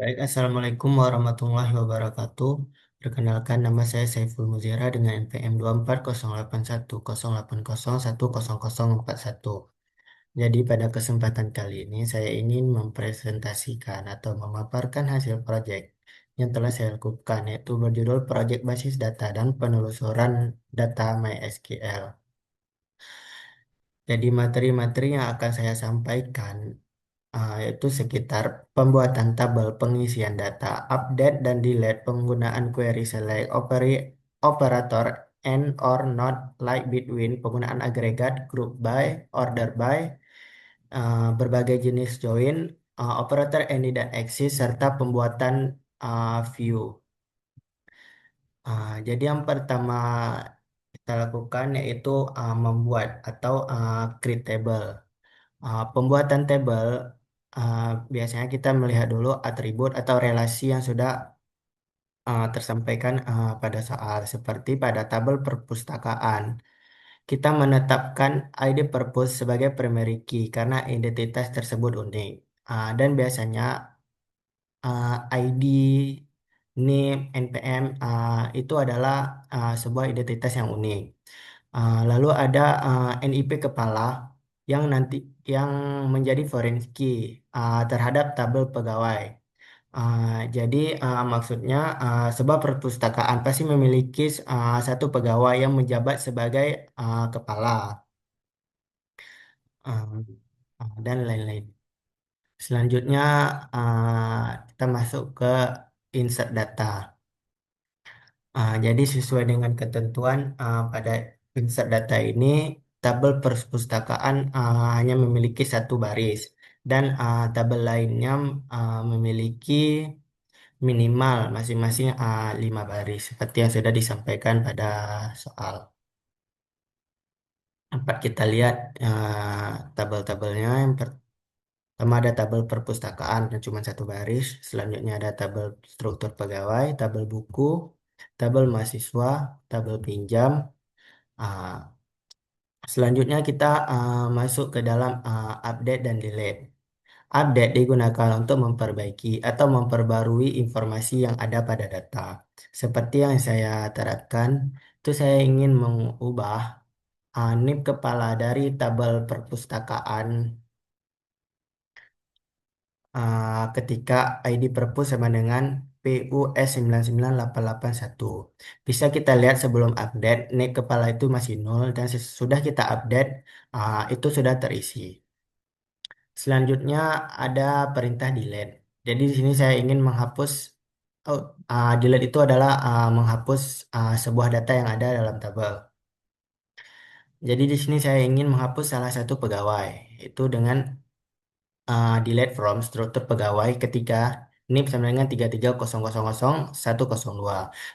Baik, Assalamualaikum warahmatullahi wabarakatuh. Perkenalkan, nama saya Saiful Muzira dengan NPM 2408108100100041. Jadi pada kesempatan kali ini saya ingin mempresentasikan atau memaparkan hasil proyek yang telah saya lakukan, yaitu berjudul Proyek Basis Data dan Penelusuran Data MySQL. Jadi materi-materi yang akan saya sampaikan yaitu sekitar pembuatan tabel pengisian data, update dan delete, penggunaan query select, operator and or not, like between, penggunaan agregat, group by, order by, berbagai jenis join, operator any dan axis, serta pembuatan view. Jadi yang pertama kita lakukan yaitu membuat atau create table. Pembuatan tabel biasanya kita melihat dulu atribut atau relasi yang sudah tersampaikan pada soal, seperti pada tabel perpustakaan. Kita menetapkan ID purpose sebagai primary key karena identitas tersebut unik. Dan biasanya ID, NIM, NPM itu adalah sebuah identitas yang unik. Lalu ada NIP kepala yang nanti yang menjadi foreign key terhadap tabel pegawai. Jadi maksudnya sebuah perpustakaan pasti memiliki satu pegawai yang menjabat sebagai kepala uh, dan lain-lain. Selanjutnya kita masuk ke insert data. Jadi sesuai dengan ketentuan pada insert data ini, tabel perpustakaan hanya memiliki satu baris dan tabel lainnya memiliki minimal masing-masing 5 baris seperti yang sudah disampaikan pada soal. Dapat kita lihat tabel-tabelnya. Yang pertama ada tabel perpustakaan yang cuma satu baris. Selanjutnya ada tabel struktur pegawai, tabel buku, tabel mahasiswa, tabel pinjam. Ah, Selanjutnya kita masuk ke dalam update dan delete. Update digunakan untuk memperbaiki atau memperbarui informasi yang ada pada data. Seperti yang saya terapkan, itu saya ingin mengubah NIP kepala dari tabel perpustakaan ketika ID perpus sama dengan PUS 998881. Bisa kita lihat sebelum update, NIP kepala itu masih nol dan sesudah kita update, itu sudah terisi. Selanjutnya ada perintah delete. Jadi di sini saya ingin menghapus, delete itu adalah menghapus sebuah data yang ada dalam tabel. Jadi di sini saya ingin menghapus salah satu pegawai, itu dengan delete from struktur pegawai ketika NIP sama dengan 33000102.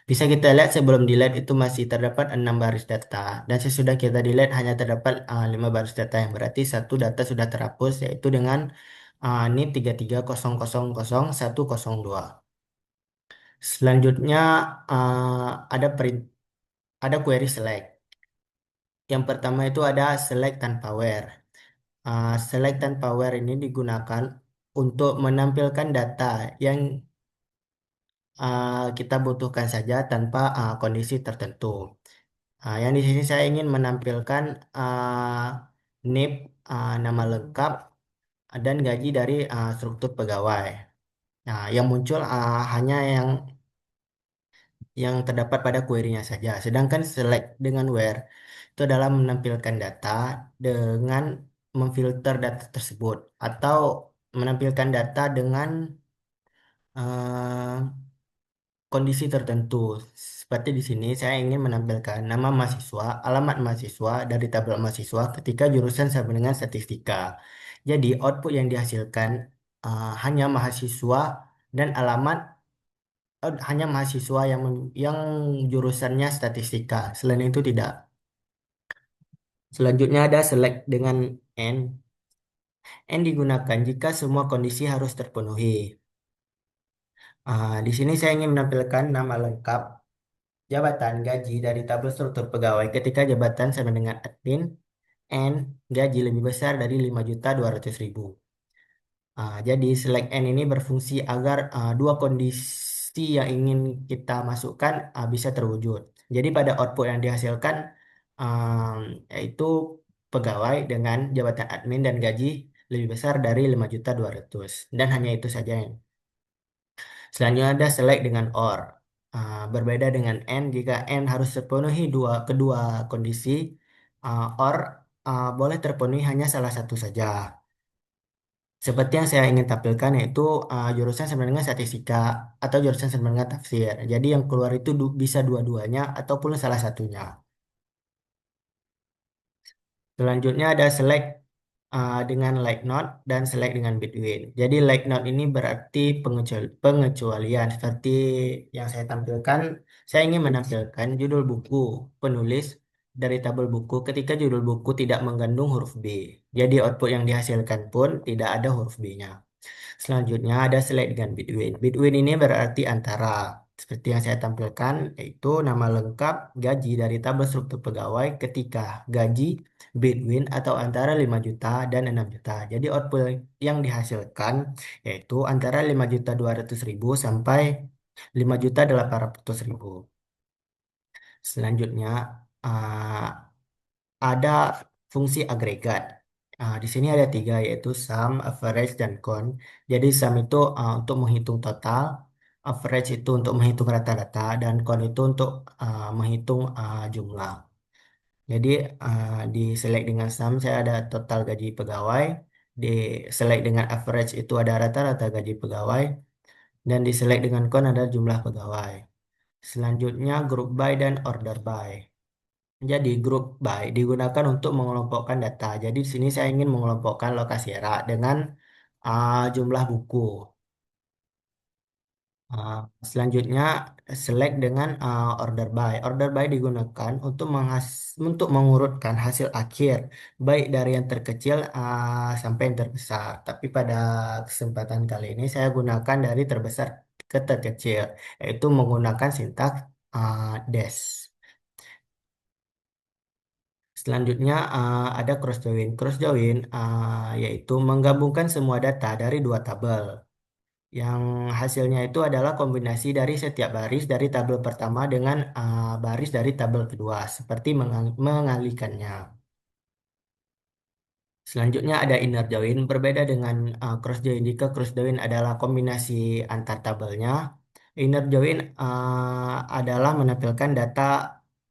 Bisa kita lihat sebelum delete itu masih terdapat 6 baris data dan sesudah kita delete hanya terdapat 5 baris data, yang berarti satu data sudah terhapus, yaitu dengan NIP 33000102. Selanjutnya ada ada query select. Yang pertama itu ada select tanpa where. Select tanpa where ini digunakan untuk menampilkan data yang kita butuhkan saja tanpa kondisi tertentu. Yang di sini saya ingin menampilkan NIP, nama lengkap, dan gaji dari struktur pegawai. Nah, yang muncul hanya yang terdapat pada query-nya saja. Sedangkan select dengan where itu adalah menampilkan data dengan memfilter data tersebut atau menampilkan data dengan eh, kondisi tertentu. Seperti di sini saya ingin menampilkan nama mahasiswa, alamat mahasiswa dari tabel mahasiswa ketika jurusan sama dengan statistika. Jadi output yang dihasilkan hanya mahasiswa dan alamat, hanya mahasiswa yang jurusannya statistika. Selain itu tidak. Selanjutnya ada select dengan N. N digunakan jika semua kondisi harus terpenuhi. Di sini saya ingin menampilkan nama lengkap, jabatan, gaji dari tabel struktur pegawai ketika jabatan sama dengan admin and gaji lebih besar dari 5.200.000. Jadi select N ini berfungsi agar dua kondisi yang ingin kita masukkan bisa terwujud. Jadi pada output yang dihasilkan um, yaitu pegawai dengan jabatan admin dan gaji lebih besar dari 5.200.000 dan hanya itu saja. Selanjutnya ada select dengan OR. Berbeda dengan AND, jika AND harus terpenuhi kedua kondisi, OR boleh terpenuhi hanya salah satu saja. Seperti yang saya ingin tampilkan yaitu jurusan sama dengan statistika atau jurusan sama dengan tafsir. Jadi yang keluar itu bisa dua-duanya ataupun salah satunya. Selanjutnya ada select dengan like not dan select dengan between. Jadi like not ini berarti pengecualian. Seperti yang saya tampilkan, saya ingin menampilkan judul buku penulis dari tabel buku ketika judul buku tidak mengandung huruf B. Jadi output yang dihasilkan pun tidak ada huruf B-nya. Selanjutnya ada select dengan between. Between ini berarti antara. Seperti yang saya tampilkan, yaitu nama lengkap gaji dari tabel struktur pegawai ketika gaji between atau antara 5 juta dan 6 juta. Jadi output yang dihasilkan yaitu antara 5.200.000 sampai 5.800.000. Selanjutnya ah, ada fungsi agregat. Di sini ada tiga yaitu sum, average, dan count. Jadi sum itu untuk menghitung total, average itu untuk menghitung rata-rata, dan count itu untuk menghitung jumlah. Jadi di select dengan sum saya ada total gaji pegawai, di select dengan average itu ada rata-rata gaji pegawai, dan di select dengan count ada jumlah pegawai. Selanjutnya group by dan order by. Jadi grup by digunakan untuk mengelompokkan data. Jadi di sini saya ingin mengelompokkan lokasi era dengan jumlah buku. Uh, Selanjutnya select dengan order by. Order by digunakan untuk untuk mengurutkan hasil akhir baik dari yang terkecil sampai yang terbesar. Tapi pada kesempatan kali ini saya gunakan dari terbesar ke terkecil, yaitu menggunakan sintaks dash. Selanjutnya ada cross join. Cross join yaitu menggabungkan semua data dari dua tabel. Yang hasilnya itu adalah kombinasi dari setiap baris dari tabel pertama dengan baris dari tabel kedua, seperti mengalihkannya. Selanjutnya ada inner join, berbeda dengan cross join. Jika cross join adalah kombinasi antar tabelnya, inner join adalah menampilkan data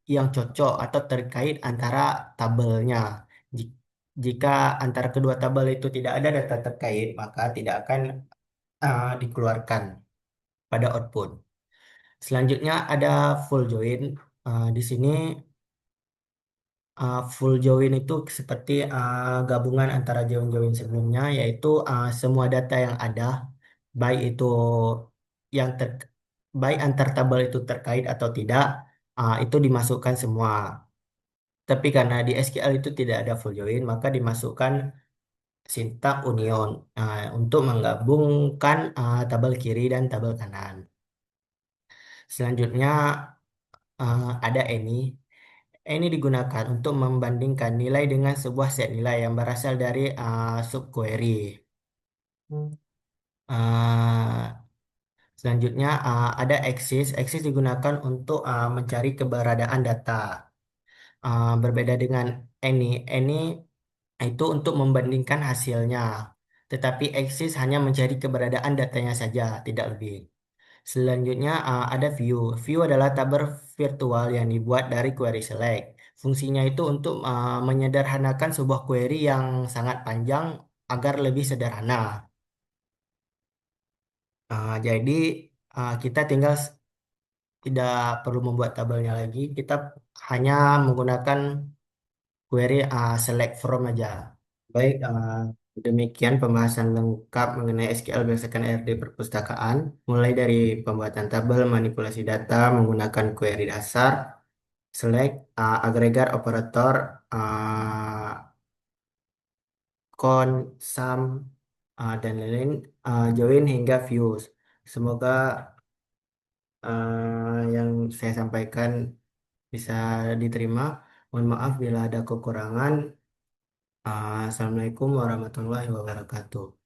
yang cocok atau terkait antara tabelnya. Ji- Jika antara kedua tabel itu tidak ada data terkait, maka tidak akan dikeluarkan pada output. Selanjutnya ada full join. Di sini full join itu seperti gabungan antara join-join sebelumnya, yaitu semua data yang ada, baik itu yang ter baik antar tabel itu terkait atau tidak, itu dimasukkan semua. Tapi karena di SQL itu tidak ada full join, maka dimasukkan sintak union untuk menggabungkan tabel kiri dan tabel kanan. Selanjutnya ada any. Ini digunakan untuk membandingkan nilai dengan sebuah set nilai yang berasal dari subquery. Uh, Selanjutnya ada axis. Axis digunakan untuk mencari keberadaan data. Berbeda dengan any itu untuk membandingkan hasilnya. Tetapi axis hanya mencari keberadaan datanya saja, tidak lebih. Selanjutnya ada view. View adalah tabel virtual yang dibuat dari query select. Fungsinya itu untuk menyederhanakan sebuah query yang sangat panjang agar lebih sederhana. Jadi kita tinggal tidak perlu membuat tabelnya lagi. Kita hanya menggunakan query select from aja. Baik, demikian pembahasan lengkap mengenai SQL berdasarkan RD perpustakaan, mulai dari pembuatan tabel, manipulasi data menggunakan query dasar, select, agregat, operator, con, sum, dan lain-lain, join hingga views. Semoga yang saya sampaikan bisa diterima. Mohon maaf bila ada kekurangan. Assalamualaikum warahmatullahi wabarakatuh.